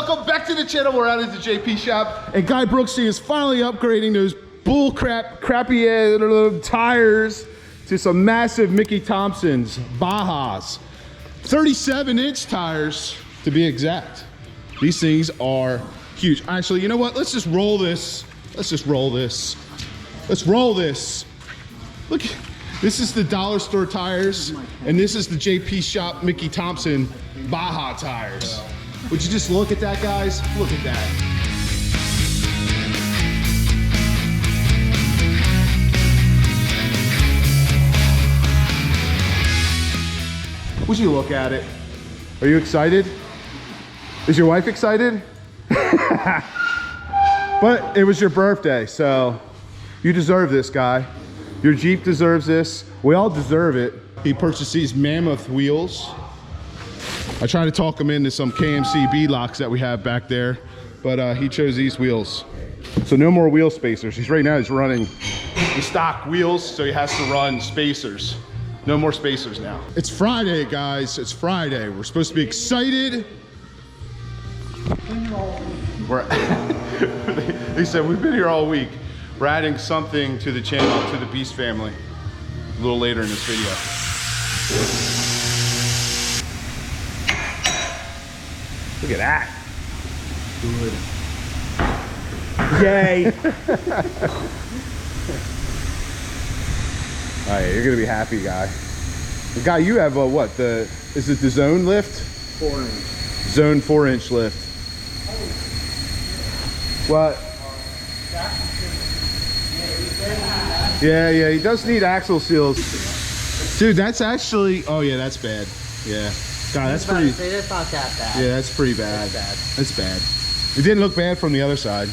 welcome back to the channel. We're out at the JP shop, and Guy Brooksy is finally upgrading those crappy tires to some massive Mickey Thompson's Bajas, 37-inch tires to be exact. These things are huge. Actually, you know what? Let's just roll this. Let's just roll this. Let's roll this. Look, this is the dollar store tires, and this is the JP shop Mickey Thompson Baja tires. Would you just look at that, guys? Look at that. Would you look at it? Are you excited? Is your wife excited? But it was your birthday, so you deserve this, Guy. Your Jeep deserves this. We all deserve it. He purchased these mammoth wheels. I tried to talk him into some KMC beadlocks that we have back there, but he chose these wheels. So no more wheel spacers. Right now he's running the stock wheels, so he has to run spacers. No more spacers now. It's Friday, guys. It's Friday. We're supposed to be excited. They said we've been here all week. We're adding something to the channel, to the Beast family, a little later in this video. Look at that. Good. Yay. All right, you're gonna be happy, Guy. Guy, you have a what? Is it the zone lift? 4-inch. Zone 4-inch lift. What? Yeah, he does need axle seals. Dude, that's actually, oh yeah, that's bad. Yeah. God, that's pretty. It's not that bad. Yeah, that's pretty bad. That's bad. It didn't look bad from the other side.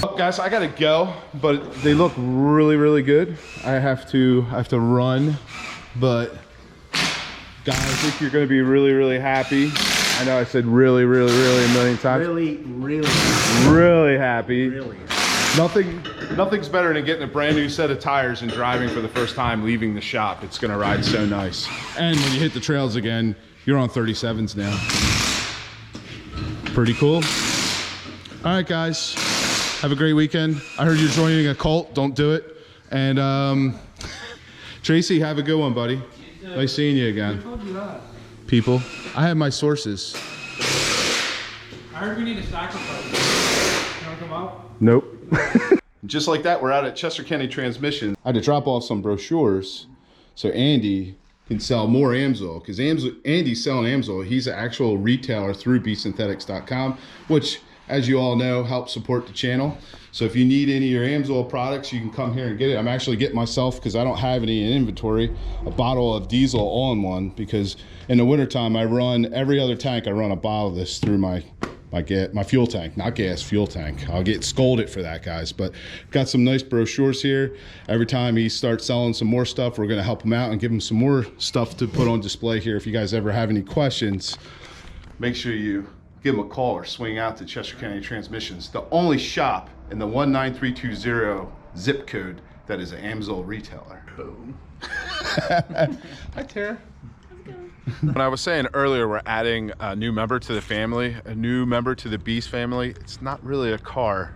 Oh, guys, I gotta go, but they look really, really good. I have to run, but guys, I think you're gonna be really, really happy. I know I said really, really, really a million times. Really, really. Really happy. Really. Nothing's better than getting a brand new set of tires and driving for the first time, leaving the shop. It's gonna ride so nice. And when you hit the trails again, you're on 37s now. Pretty cool. All right, guys, have a great weekend. I heard you're joining a cult. Don't do it. And Tracy, have a good one, buddy. Nice seeing you again. Who told you that? People, I have my sources. I heard we need a sacrifice. You wanna come out? Nope. Just like that, we're out at Chester County Transmission. I had to drop off some brochures so Andy can sell more Amsoil, because Andy's selling Amsoil. He's an actual retailer through bsynthetics.com, which, as you all know, helps support the channel. So if you need any of your Amsoil products, you can come here and get it. I'm actually getting myself, because I don't have any in inventory, a bottle of diesel all-in-one, because in the wintertime, I run every other tank. I run a bottle of this through my fuel tank, not gas, fuel tank. I'll get scolded for that, guys, but got some nice brochures here. Every time he starts selling some more stuff, we're gonna help him out and give him some more stuff to put on display here. If you guys ever have any questions, make sure you give him a call or swing out to Chester County Transmissions, the only shop in the 19320 zip code that is an Amsoil retailer. Boom. Hi, Tara. When I was saying earlier, we're adding a new member to the family, a new member to the Beast family. It's not really a car.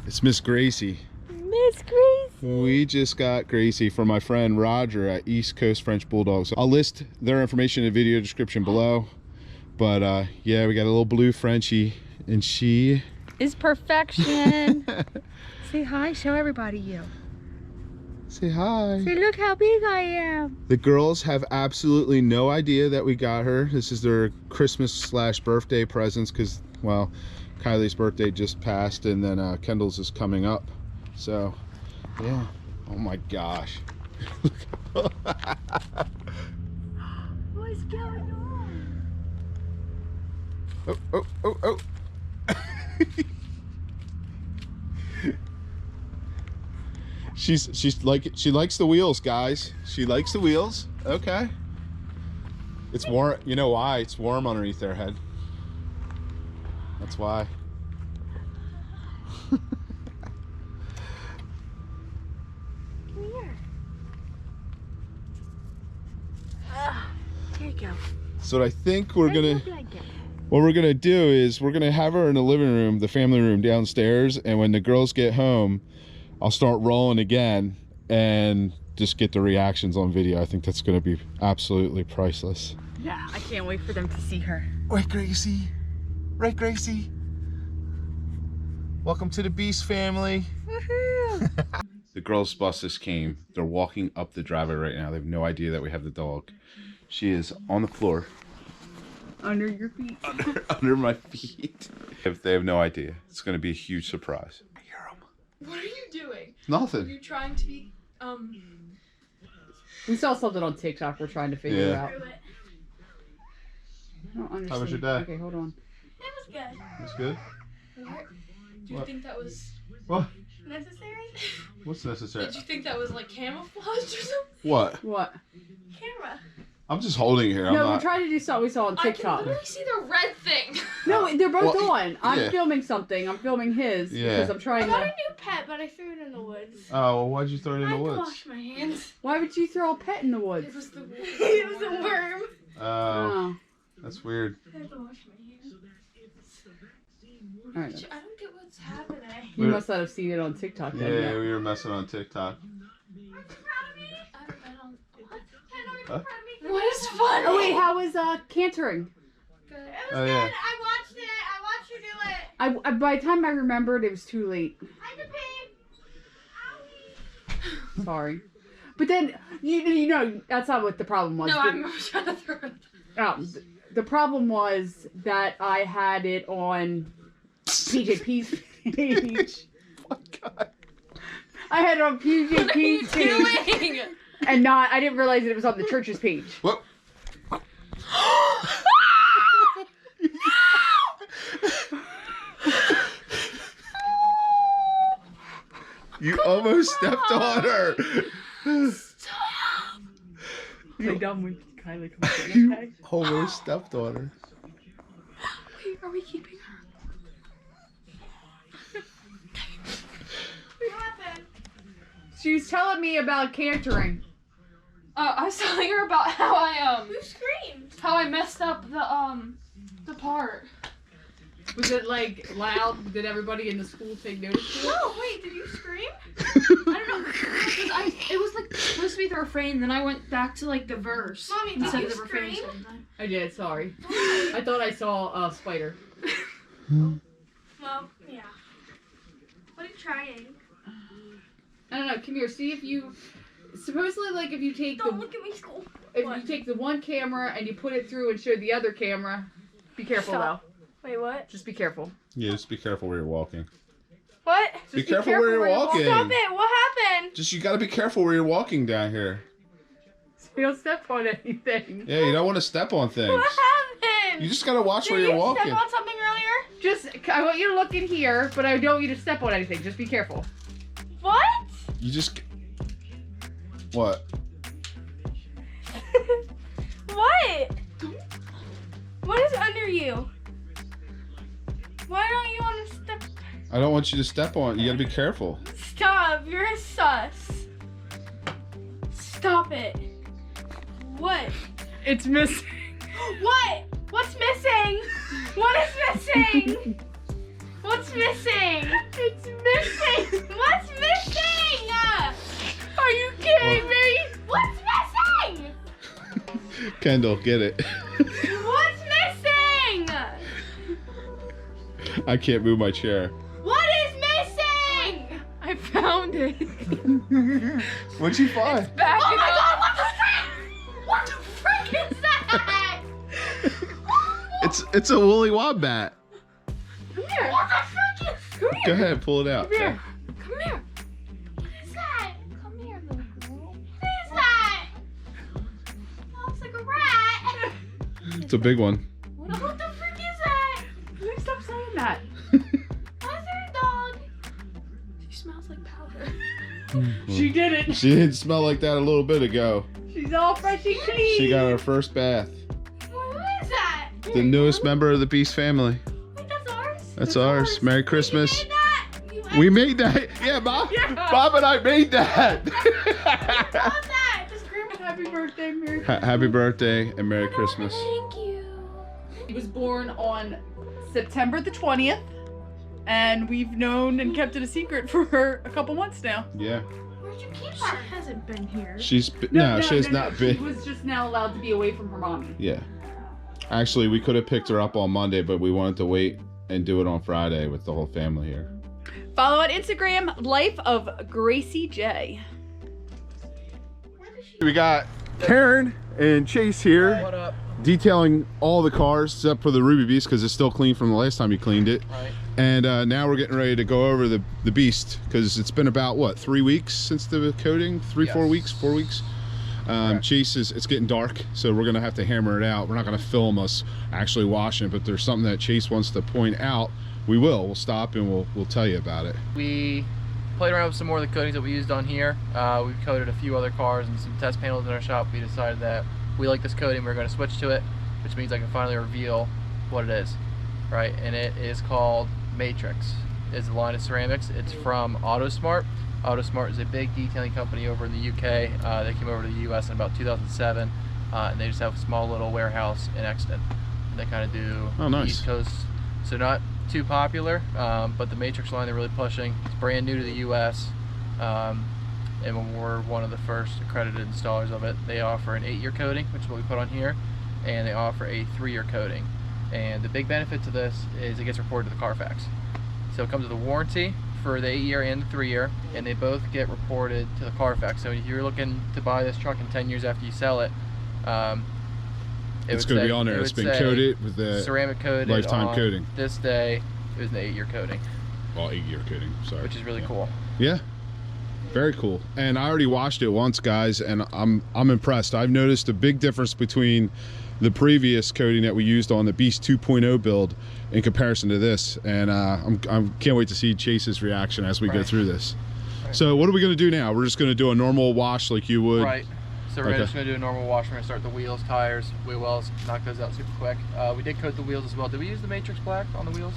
It's Miss Gracie. Miss Gracie. We just got Gracie from my friend Roger at East Coast French Bulldogs. I'll list their information in the video description below. But yeah, we got a little blue Frenchie, and she is perfection. Say hi, show everybody you. Say hi. Say, look how big I am. The girls have absolutely no idea that we got her. This is their Christmas/birthday presents, because, well, Kylie's birthday just passed, and then Kendall's is coming up. So, yeah. Oh my gosh. What's going on? Oh. She likes the wheels, guys. She likes the wheels. Okay. It's warm. You know why? It's warm underneath their head. That's why. Come here. There you go. So I think we're There gonna. you go. What we're gonna do is we're gonna have her in the living room, the family room downstairs, and when the girls get home, I'll start rolling again and just get the reactions on video. I think that's gonna be absolutely priceless. Yeah, I can't wait for them to see her. Right, Gracie? Right, Gracie? Welcome to the Beast family. Woohoo! The girls' bus just came. They're walking up the driveway right now. They have no idea that we have the dog. She is on the floor. Under your feet. Under my feet. If they have no idea, it's going to be a huge surprise. I hear them. What are you doing? Are Nothing. you trying to be, We saw something on TikTok we're trying to figure Yeah. out. through it? I don't understand. How was your day? Okay, hold on. It was good. That's good. Do you What? think that was What? necessary? What's necessary? Did you think that was like camouflage or something? What? What? Camera. I'm just holding here. I'm No, we're not. trying to do something we saw on I can TikTok. literally see the red thing. No, they're both Well, on. I'm yeah. filming something. I'm filming his Yeah. because I'm I trying got a to. new pet, but I threw it in the woods. Oh, well, why'd you throw it in I the had to woods? wash my hands. Why would you throw a pet in the It woods? was the it was a worm. Oh, Oh. that's weird. I had to wash my hands. All right. I don't get what's happening. You must not have seen it on TikTok. Then, Yeah, we were messing on TikTok. Huh? What is funny? Oh wait, how was cantering? Oh yeah. I watched it. I watched you do it. I by the time I remembered, it was too late. I had to pee. Sorry. But then you know that's not what the problem was. No, The- I'm trying to throw it. The problem was that I had it on PJP's page. Oh my God. I had it on What are you PJP's page, doing? and not. I didn't realize that it was on the church's page. What? You almost stepped on her. Play dumb when Kylie comes in. You Okay. almost stepped on her. Wait, are we keeping her? What happened? She was telling me about cantering. I was telling her about how I Who screamed? how I messed up the part. Was it like loud? Did everybody in the school take notice? to it? Oh, wait, did you scream? I don't know, because it was like supposed to be the refrain, then I went back to like the verse Mommy, did instead you of the refrain. scream? sometime. I did. Sorry. I thought I saw a spider. Well, yeah. What are you trying? I don't know. Come here. See if you. Supposedly, like if you take Don't the look at me, school. if What? you take the one camera and you put it through and show the other camera, be careful Stop. Wait, what? though. Just be careful. Yeah, just be careful where you're walking. What? Just Be careful where you're walking. Stop it! What happened? Just you gotta be careful where you're walking down here. So you don't step on anything. Yeah, you don't want to step on things. What happened? You just gotta watch Did where you're you walking. step on something earlier? Just I want you to look in here, but I don't want you to step on anything. Just be careful. What? You just. What? What? What is under you? Why don't you want to step? I don't want you to step on. You gotta be careful. Stop! You're sus. Stop it. What? It's missing. What? What's missing? What is missing? What's missing? It's missing. What's missing? Are you kidding me? What's missing? Kendall, get it. What's missing? I can't move my chair. What is missing? I found it. What'd you find? Back Oh it my up. god, what the frick? What the frick is that? It's a woolly wombat. Come here. What the frick is? Come Go here. ahead, pull it out. Come here. Come here. What is that? Come here, little girl. What is that? Looks like a rat. It's a big one. What the frick is that? Please stop saying that. Why is there a dog? She smells like powder. She did it. She didn't smell like that a little bit ago. She's all fresh and clean. She got her first bath. What is that? The newest member of the Beast family. Wait, that's ours? That's ours. Merry Christmas. You made that? You We made that. Yeah, Bob. Yeah. Bob and I made that. What's that? Just grandma. Happy birthday. birthday, Merry Happy birthday and Merry Christmas. Thank you. He was born on September the 20th, and we've known and kept it a secret for a couple months now. Yeah. Where'd you keep her? She hasn't been here. She has not She been. was just now allowed to be away from her mommy. Yeah. Actually, we could have picked her up on Monday, but we wanted to wait and do it on Friday with the whole family here. Follow on Instagram, Life of Gracie J. We got Karen and Chase here. What up? Detailing all the cars except for the Ruby Beast because it's still clean from the last time you cleaned it. Right. And now we're getting ready to go over the Beast because it's been about, what, 3 weeks since the coating? 4 weeks? 4 weeks? Chase it's getting dark, so we're gonna have to hammer it out. We're not gonna film us actually washing it, but there's something that Chase wants to point out. We'll stop and we'll tell you about it. We played around with some more of the coatings that we used on here. We've coated a few other cars and some test panels in our shop. We decided that we like this coating, we're going to switch to it, which means I can finally reveal what it is, right? And it is called Matrix. It's a line of ceramics. It's from Autosmart. Autosmart is a big detailing company over in the UK. They came over to the US in about 2007, and they just have a small little warehouse in Exton. They kind of do East Coast, so not too popular, but the Matrix line they're really pushing. It's brand new to the US, and when we're one of the first accredited installers of it. They offer an 8-year coating, which is what we put on here, and they offer a 3-year coating. And the big benefit to this is it gets reported to the Carfax. So it comes with a warranty for the 8-year and the 3-year, and they both get reported to the Carfax. So if you're looking to buy this truck in 10 years after you sell it, it's going to be on there. It's been coated with the ceramic coated lifetime coating. This day, it was an 8-year coating. Well, 8-year coating, sorry. Which is really cool. Yeah, very cool. And I already washed it once, guys, and I'm impressed. I've noticed a big difference between the previous coating that we used on the Beast 2.0 build in comparison to this, and I can't wait to see Chase's reaction as we go through this. So what are we going to do now? We're just going to do a normal wash like you would. Right. So we're just going to do a normal wash. We're going to start the wheels, tires, wheel wells, knock those out super quick. We did coat the wheels as well. Did we use the Matrix Black on the wheels?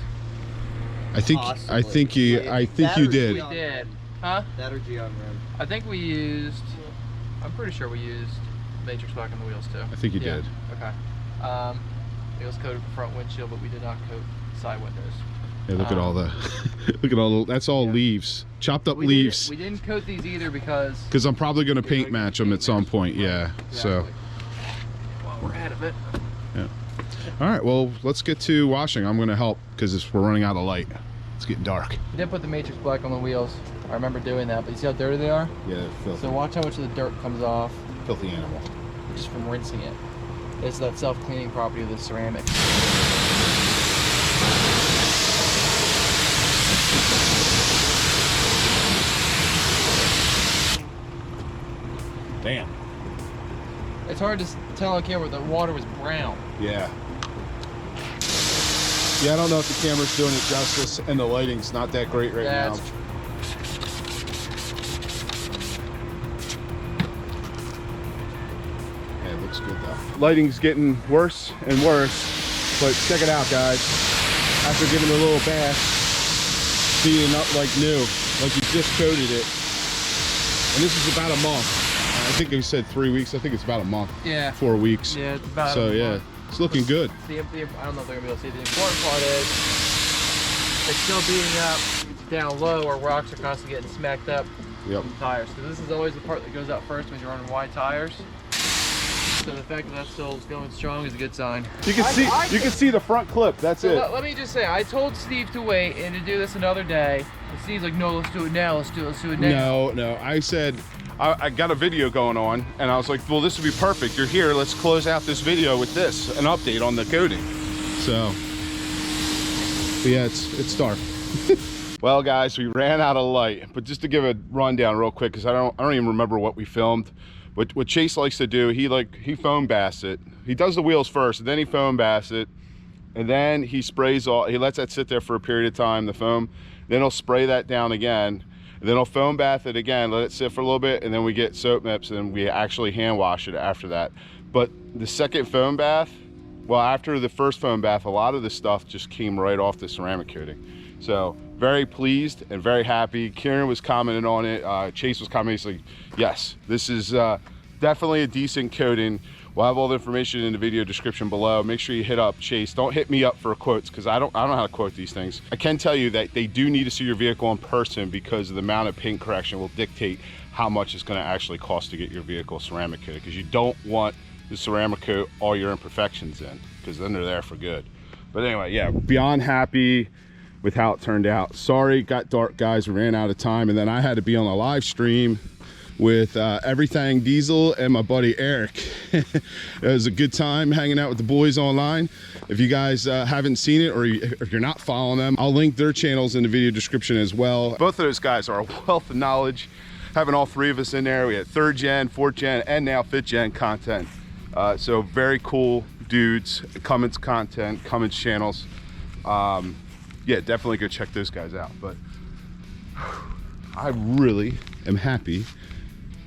I think you did. We did. Huh? That or Geon Rim. I think we used, I'm pretty sure we used Matrix Black on the wheels too. I think you did. Okay. It was coated the front windshield, but we did not coat side windows. Yeah, look at all the, look at all the, that's all leaves, chopped up leaves. We didn't coat these either because I'm probably going to paint match them at some point. Yeah. Exactly. So. While we're out of it. Yeah. All right. Well, let's get to washing. I'm going to help because we're running out of light. It's getting dark. We did put the Matrix Black on the wheels. I remember doing that, but you see how dirty they are? Yeah, filthy. So watch how much of the dirt comes off. Filthy animal. Just from rinsing it. It's that self-cleaning property of the ceramic. Damn. It's hard to tell on camera, the water was brown. Yeah. Yeah, I don't know if the camera's doing it justice, and the lighting's not that great right now. Yeah, it looks good though. Lighting's getting worse and worse, but check it out, guys. After giving it a little bath, speeding up like new, like you just coated it. And this is about a month. I think they said 3 weeks. I think it's about a month. Yeah. 4 weeks. Yeah, it's about so a yeah, month. it's looking good. I don't know if they're gonna be able to see. The important part is it's still beating up down low, or rocks are constantly getting smacked up Yep. from tires. So this is always the part that goes out first when you're running wide tires. So the fact that that's still going strong is a good sign. You can see the front clip. That's it. Let me just say, I told Steve to wait and to do this another day. And Steve's like, no, let's do it now. Let's do it now. No. I said I got a video going on, and I was like, well, this would be perfect. You're here. Let's close out this video with this, an update on the coating. So, but yeah, it's dark. Well, guys, we ran out of light, but just to give a rundown real quick, because I don't even remember what we filmed. What Chase likes to do, he foam baths it. He does the wheels first, and then he foam baths it, and then he sprays all. He lets that sit there for a period of time, the foam. Then he'll spray that down again. And then he'll foam bath it again, let it sit for a little bit, and then we get soap nips, and we actually hand wash it after that. But the second foam bath, well, after the first foam bath, a lot of the stuff just came right off the ceramic coating. So very pleased and very happy. Kieran was commenting on it. Chase was commenting. He's like, yes, this is definitely a decent coating. We'll have all the information in the video description below. Make sure you hit up Chase. Don't hit me up for quotes because I don't know how to quote these things. I can tell you that they do need to see your vehicle in person because the amount of paint correction will dictate how much it's going to actually cost to get your vehicle ceramic coated, because you don't want the ceramic coat all your imperfections in, because then they're there for good. But anyway, yeah, beyond happy with how it turned out. Sorry it got dark, guys. We ran out of time, and then I had to be on a live stream with Everything Diesel and my buddy Eric. It was a good time hanging out with the boys online. If you guys haven't seen it, or if you're not following them, I'll link their channels in the video description as well. Both of those guys are a wealth of knowledge. Having all three of us in there, we had 3rd gen, 4th gen, and now 5th gen content. So very cool dudes. Cummins content, Cummins channels. Yeah, definitely go check those guys out. But I really am happy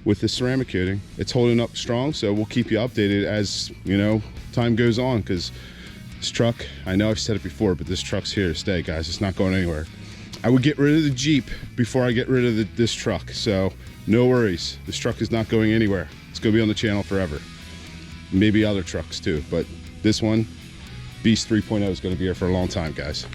with the ceramic coating. It's holding up strong, so we'll keep you updated as, you know, time goes on, because this truck, I know I've said it before, but this truck's here to stay, guys. It's not going anywhere. I would get rid of the Jeep before I get rid of this truck, so no worries. This truck is not going anywhere. It's gonna be on the channel forever. Maybe other trucks too, but this one, Beast 3.0, is gonna be here for a long time, guys.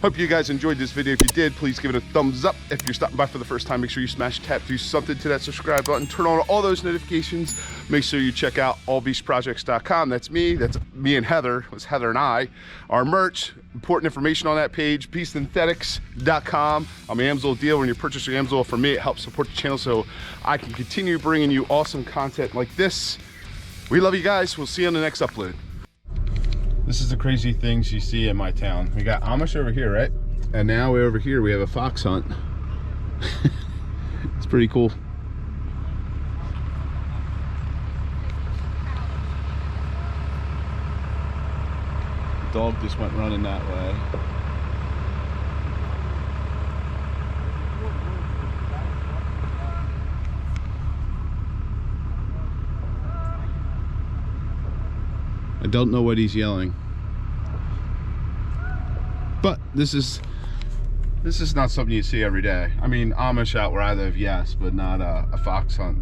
Hope you guys enjoyed this video. If you did, please give it a thumbs up. If you're stopping by for the first time, make sure you smash, tap, do something to that subscribe button, turn on all those notifications. Make sure you check out allbeastprojects.com. That's me and Heather. It was Heather and I. Our merch, important information on that page, beastsynthetics.com. I'm an Amsoil deal. When you purchase your Amsoil from me, it helps support the channel so I can continue bringing you awesome content like this. We love you guys. We'll see you on the next upload. This is the crazy things you see in my town. We got Amish over here, right? And now way over here we have a fox hunt. It's pretty cool. The dog just went running that way. I don't know what he's yelling, but this is not something you see every day. I mean, Amish out where I live, yes, but not a fox hunt.